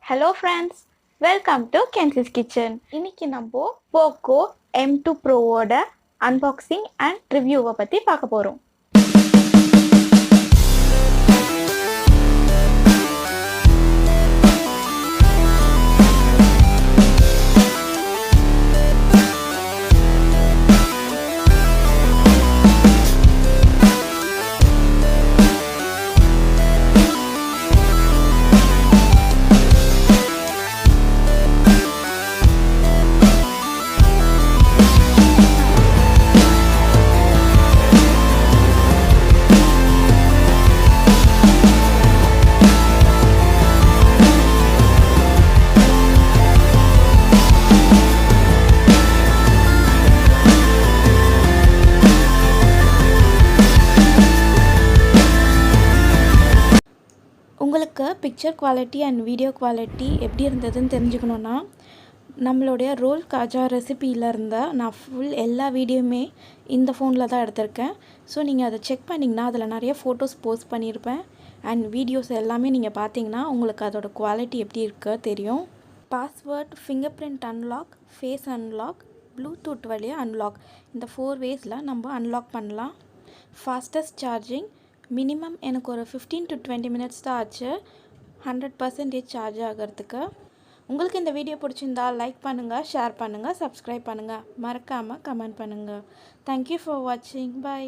Hello friends, welcome to KENCY's Kitchen. இன்னைக்கு நம்ம Poco M2 Pro ஓட unboxing and review பத்தி பார்க்க போறோம். உங்களுக்கு picture quality and video quality எப்படி இருந்ததுன்னு தெரிஞ்சுக்கணுன்னா நம்மளுடைய ரோல் காஜா ரெசிபியில் இருந்த நான் எல்லா வீடியோவுமே இந்த ஃபோனில் தான் எடுத்திருக்கேன். ஸோ நீங்கள் அதை செக் பண்ணிங்கன்னா அதில் நிறைய ஃபோட்டோஸ் போஸ்ட் பண்ணியிருப்பேன் அண்ட் வீடியோஸ் எல்லாமே நீங்கள் பார்த்தீங்கன்னா உங்களுக்கு அதோட குவாலிட்டி எப்படி இருக்க தெரியும். Password, fingerprint unlock, face unlock, Bluetooth வழியாக அன்லாக், இந்த 4 வேஸில் நம்ம அன்லாக் பண்ணலாம். ஃபாஸ்டஸ்ட் சார்ஜிங், மினிமம் எனக்கு ஒரு 15 to 20 மினிட்ஸ் தான் ஆச்சு 100% சார்ஜ் ஆகிறதுக்கு. உங்களுக்கு இந்த வீடியோ பிடிச்சிருந்தா லைக் பண்ணுங்கள், ஷேர் பண்ணுங்கள், சப்ஸ்கிரைப் பண்ணுங்கள், மறக்காமல் கமெண்ட் பண்ணுங்கள். தேங்க்யூ ஃபார் வாட்சிங். பை.